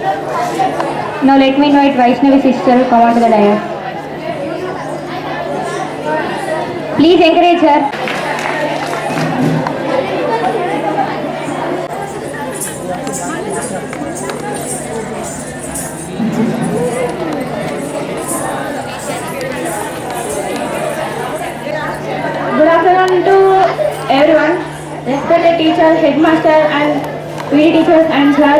Now let me invite Vaishnavi sister to come on to the dais. Please encourage her. Good afternoon to everyone, respected teachers, headmaster and PD teachers and sir.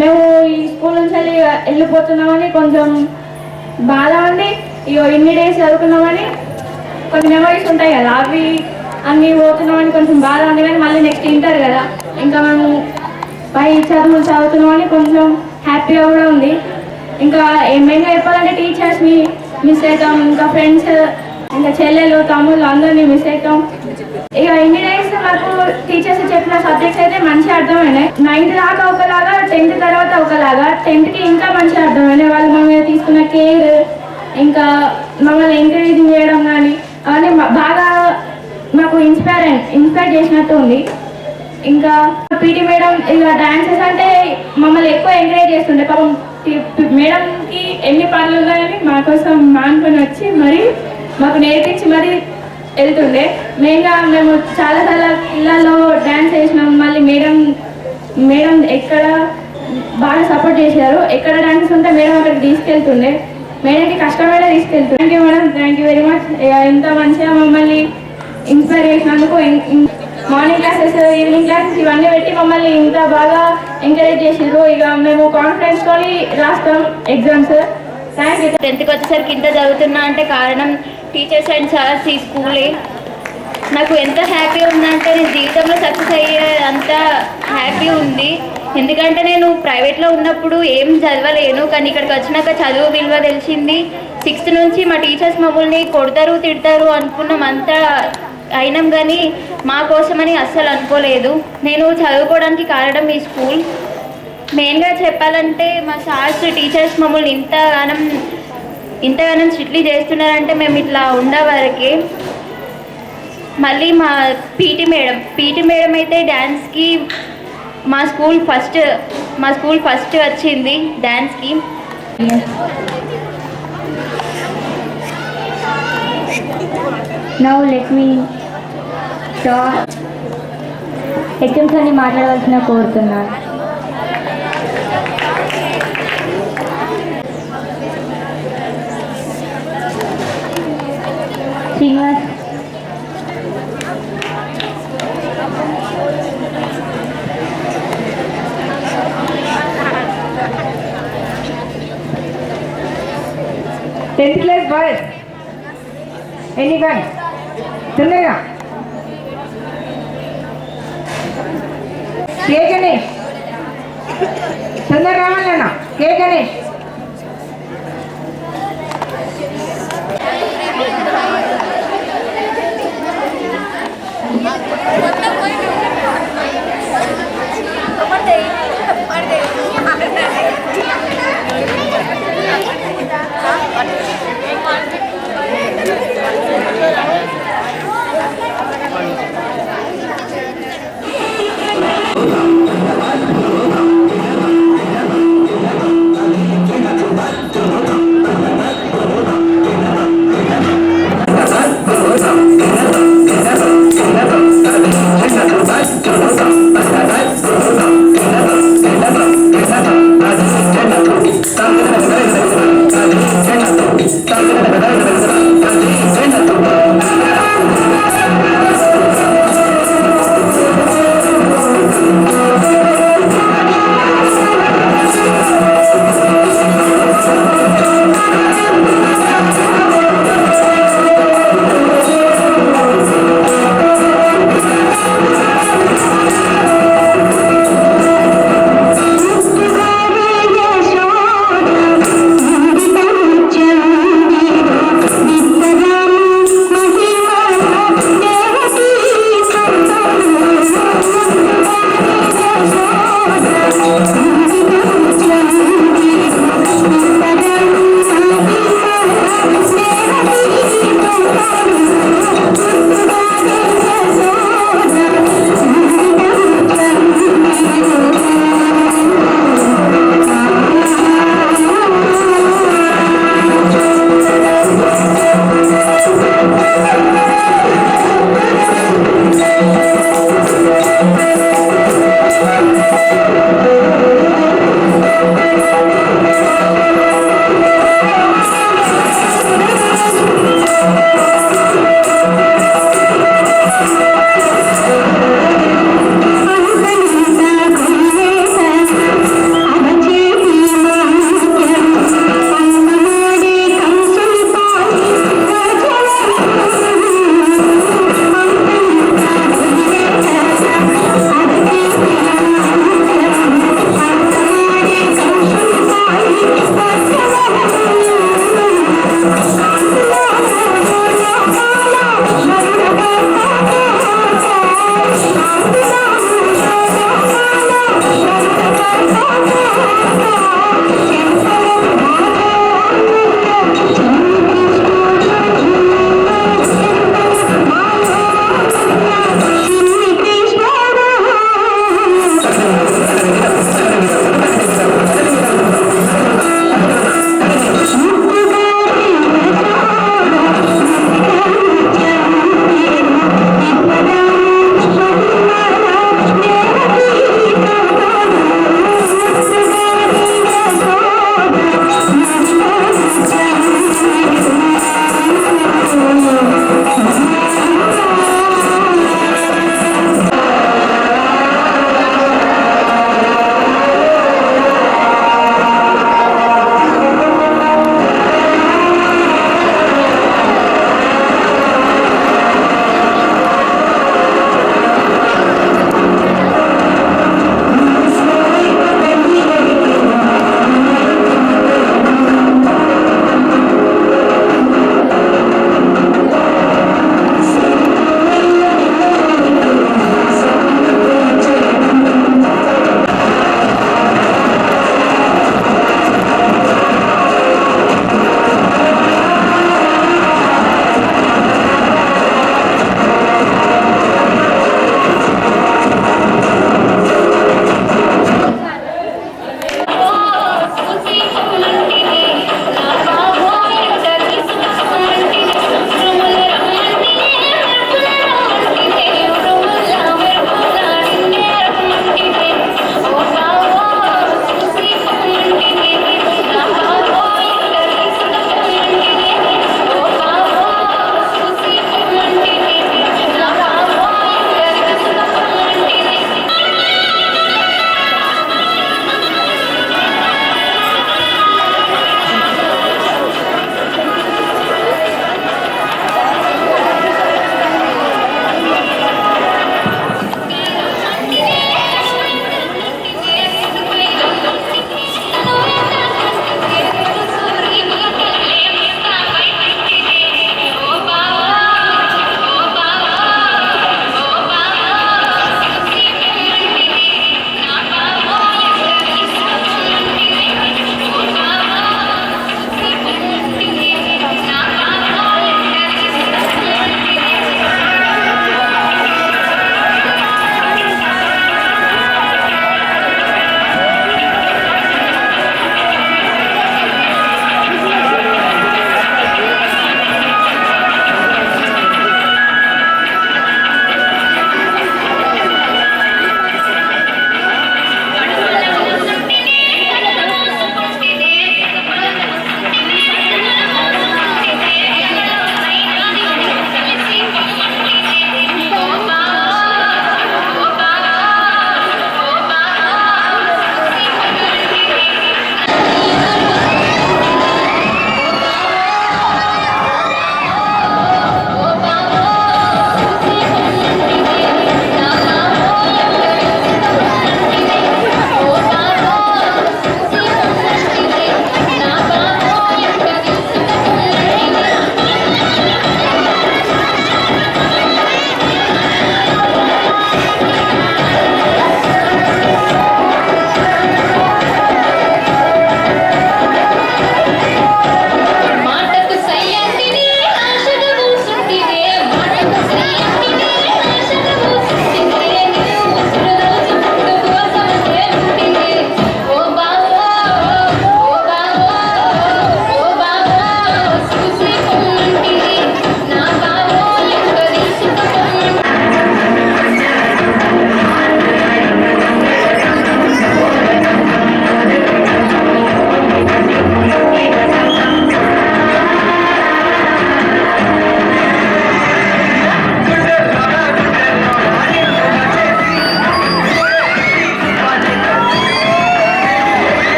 మేము ఈ school నుంచి వెళ్ళిపోతున్నామని కొంచెం బాధ ఉంది. ఇన్ని days చదువుకున్నామని కొన్ని memories ఉంటాయి కదా, అవి అన్నీ పోతున్నామని కొంచెం బాధ ఉంది. కానీ మళ్ళీ నెక్స్ట్ ఇంటర్ కదా, ఇంకా మేము పై చదువులు చదువుతున్నామని కొంచెం హ్యాపీగా కూడా ఉంది. ఇంకా మెయిన్గా చెప్పాలంటే టీచర్స్ని మిస్ అవుతాం, ఇంకా ఫ్రెండ్స్, ఇంకా చెల్లెలు తమ్ముళ్ళు అందరినీ మిస్ అవుతాం. ఇక ఇన్ని డేస్ వరకు టీచర్స్ చెప్పిన సబ్జెక్ట్స్ అయితే మంచిగా అర్థమైనాయి. 9th దాకా ఒకలాగా, 10th తర్వాత ఒకలాగా, 10thకి ఇంకా మంచిగా అర్థమైనాయి. వాళ్ళు మా మీద తీసుకున్న కేర్, ఇంకా మమ్మల్ని ఎంకరేజింగ్ చేయడం కానీ అవన్నీ బాగా మాకు ఇన్స్పైర్ చేసినట్టు ఉంది. ఇంకా పీటీ మేడం ఇక డాన్సెస్ అంటే మమ్మల్ని ఎక్కువ ఎంకరేజ్ చేస్తుండే. పాపం మేడంకి ఎన్ని పనులు ఉన్నాయని మా కోసం మానుకొని వచ్చి మరి మాకు నేర్పించి మరి వెళ్తుండే. మెయిన్గా మేము చాలా ఇళ్ళల్లో డ్యాన్స్ చేసినాం. మళ్ళీ మేడం ఎక్కడ బాగా సపోర్ట్ చేశారు. ఎక్కడ డాన్సెస్ ఉంటే మేడం అక్కడికి తీసుకెళ్తుండే. మేడంకి కష్టమైన తీసుకెళ్తుండే. Thank you madam, thank you very much. ఇంత మంచిగా మమ్మల్ని ఇన్స్పైర్ చేసినందుకు. మార్నింగ్ క్లాసెస్, ఈవినింగ్ క్లాసెస్ ఇవన్నీ పెట్టి మమ్మల్ని ఇంత బాగా ఎంకరేజ్ చేసారు. ఇక మేము కాన్ఫిడెన్స్తో రాస్తాం ఎగ్జామ్స్. Thank you. 10th వచ్చేసరికి ఇంత చదువుతున్నా అంటే కారణం టీచర్స్ అండ్ సార్స్, ఈ స్కూలే. నాకు ఎంత హ్యాపీ ఉందంటే నేను జీవితంలో సక్సెస్ అయ్యే అంత హ్యాపీ ఉంది. ఎందుకంటే నేను ప్రైవేట్లో ఉన్నప్పుడు ఏం చదవలేను, కానీ ఇక్కడికి వచ్చినాక చదువు విలువ తెలిసింది. 6th నుంచి మా టీచర్స్ మమ్మల్ని కొడతారు, తిడతారు అనుకున్నాం, అంతా అయినాం, కానీ మా కోసమని అస్సలు అనుకోలేదు. నేను చదువుకోవడానికి కారణం ఈ స్కూల్. మెయిన్గా చెప్పాలంటే మా సార్స్, టీచర్స్ మమ్మల్ని ఇంతగానం స్ట్రిక్ట్లీ చేస్తున్నారంటే మేము ఇట్లా ఉండవరకే. మళ్ళీ మా పీటీ మేడం అయితే డ్యాన్స్కి మా స్కూల్ ఫస్ట్ వచ్చింది డ్యాన్స్కి. Now let me talk. HMs అని మాట్లాడవలసిన కోరుతున్నాను. Srinivas, tenth class boys anyone తొందరగా. కే గణేష్ తొందరగా రావాలన్నా. కే గణేష్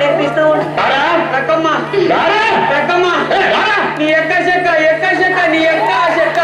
నేర్పిస్తూ ఉంటా. నీ ఎక్క చెక్క నీ ఎక్క చెక్క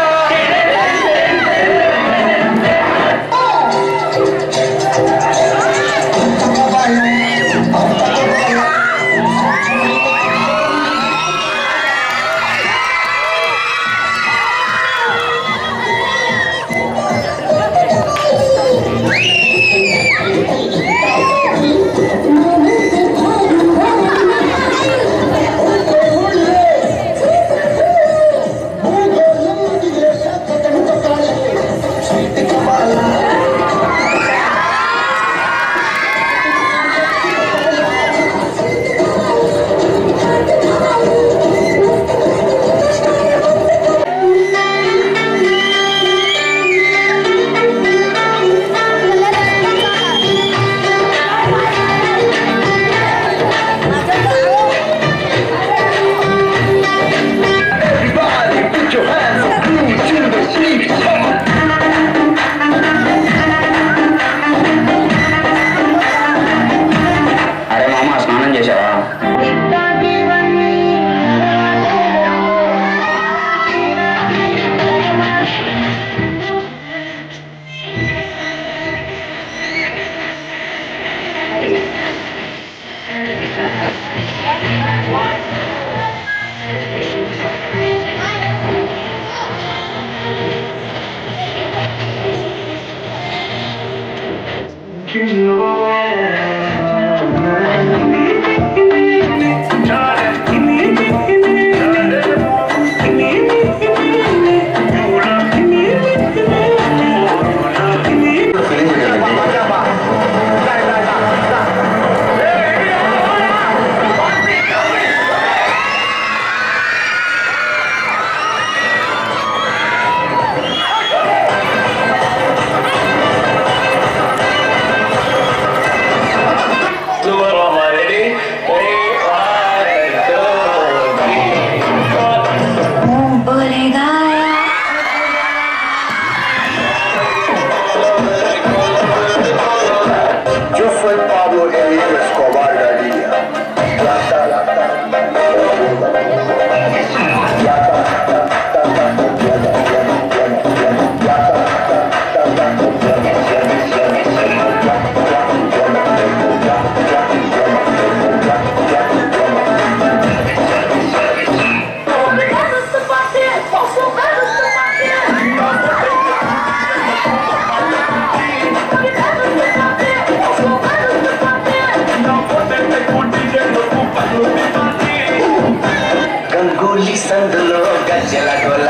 సందులో గజ్జల గోల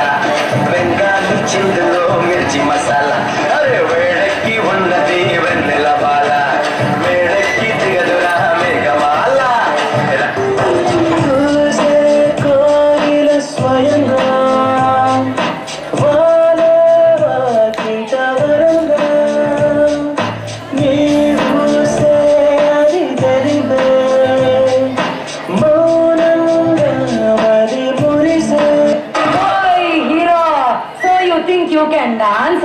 బెంగాలీ చిందులో మిర్చి మసాలా అరే వేడెక్కి ఉన్నది వెన్నెల బాల వేడెక్కి దిగదురా మేఘమాల కోయిల స్వయంగా You can dance,